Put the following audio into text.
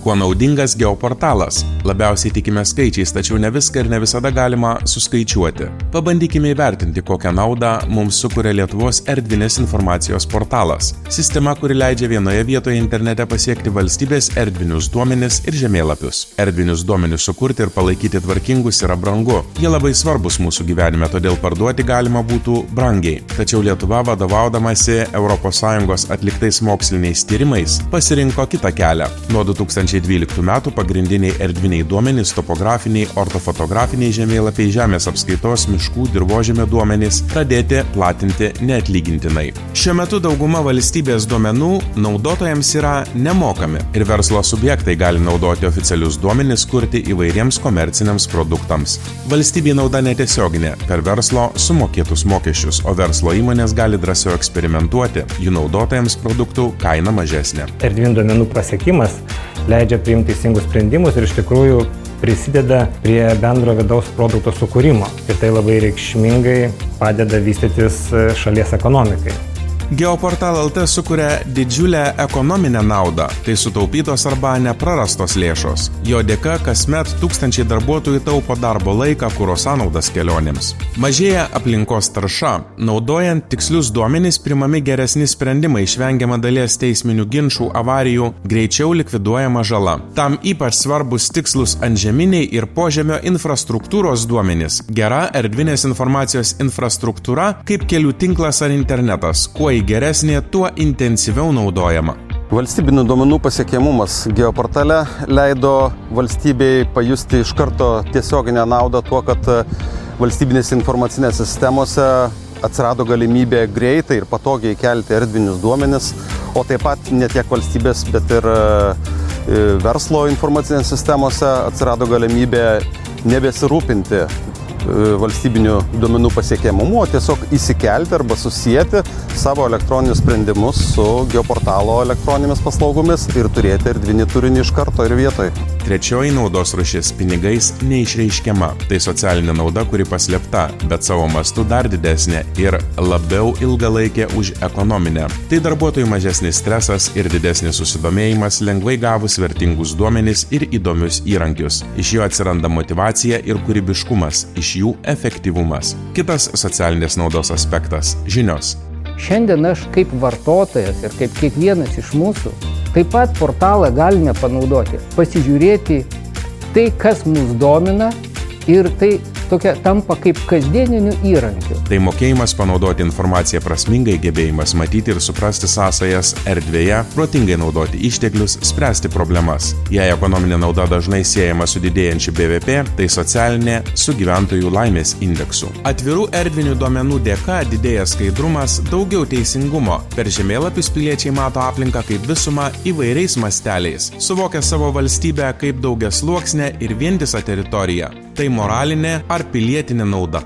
Kuo naudingas geoportalas? Labiausiai tikime skaičiais, tačiau ne viską ir ne visada galima suskaičiuoti. Pabandykime įvertinti, kokią naudą mums sukuria Lietuvos erdvinės informacijos portalas. Sistema, kuri leidžia vienoje vietoje internete pasiekti valstybės erdvinius duomenis ir žemėlapius. Erdvinius duomenis sukurti ir palaikyti tvarkingus yra brangu. Jie labai svarbus mūsų gyvenime, todėl parduoti galima būtų brangiai. Tačiau Lietuva, vadovaudamasi ES atliktais moksliniais tyrimais, pasirinko kitą kelią. Nuo 2012 metų pagrindiniai erdviniai duomenys, topografiniai, ortofotografiniai žemėlapiai, žemės apskaitos, miškų, dirvožemio duomenys pradėti platinti neatlygintinai. Šiuo metu dauguma valstybės duomenų naudotojams yra nemokami ir verslo subjektai gali naudoti oficialius duomenis kurti įvairiems komerciniams produktams. Valstybei nauda netiesioginė per verslo sumokėtus mokesčius, o verslo įmonės gali drąsiau eksperimentuoti, jų naudotojams produktų kaina mažesnė. Erdvinių duomenų pasiekimas leidžia priimti teisingus sprendimus ir iš tikrųjų prisideda prie bendro vidaus produkto sukūrimo. Ir tai labai reikšmingai padeda vystytis šalies ekonomikai. Geoportal LT sukuria didžiulę ekonominę naudą, tai sutaupytos arba neprarastos lėšos. Jo dėka kasmet tūkstančiai darbuotojų taupo darbo laiką, kuro sąnaudas kelionėms. Mažėja aplinkos tarša, naudojant tikslius duomenis priimami geresni sprendimai, išvengiama dalies teisminių ginčų, avarijų, greičiau likviduojama žala. Tam ypač svarbus tikslus antžeminiai ir požemio infrastruktūros duomenys. Gera erdvinės informacijos infrastruktūra kaip kelių tinklas ar internetas. Kuo geresnė, tuo intensyviau naudojama. Valstybinių duomenų pasiekiamumas geoportale leido valstybei pajusti iš karto tiesioginę naudą tuo, kad valstybinėse informacinėse sistemose atsirado galimybė greitai ir patogiai kelti erdvinius duomenis, o taip pat ne tiek valstybės, bet ir verslo informacinėse sistemose atsirado galimybė nebesirūpinti valstybinių duomenų pasiekiamumu, o tiesiog įsikelti arba susijęti savo elektroninius sprendimus su geoportalo elektroninėmis paslaugomis ir turėti erdvinį turinį iš karto ir vietoje. Trečioji naudos rūšis - pinigais neišreiškiama. Tai socialinė nauda, kuri paslėpta, bet savo mastu dar didesnė ir labiau ilgalaikė už ekonominę. Tai darbuotojų mažesnis stresas ir didesnis susidomėjimas lengvai gavus vertingus duomenis ir įdomius įrankius. Iš jo atsiranda motyvacija ir kūrybiškumas, iš jų efektyvumas. Kitas socialinės naudos aspektas - žinios. Šiandien aš kaip vartotojas ir kaip kiekvienas iš mūsų taip pat portalą galime panaudoti, pasižiūrėti tai, kas mus domina ir tai tokia tampa kaip kasdieniniu įrankiu. Tai mokėjimas panaudoti informaciją prasmingai, gebėjimas matyti ir suprasti sąsajas erdvėje, protingai naudoti išteklius, spręsti problemas. Jei ekonominė nauda dažnai siejama su didėjančiu BVP, tai socialinė su gyventojų laimės indeksu. Atvirų erdvinių duomenų dėka didėja skaidrumas, daugiau teisingumo. Per žemėlapius piliečiai mato aplinką kaip visumą įvairiais masteliais, suvokia savo valstybę kaip daugiasluoksnę ir vientisą teritoriją. Tai moralinė ar pilietinė nauda.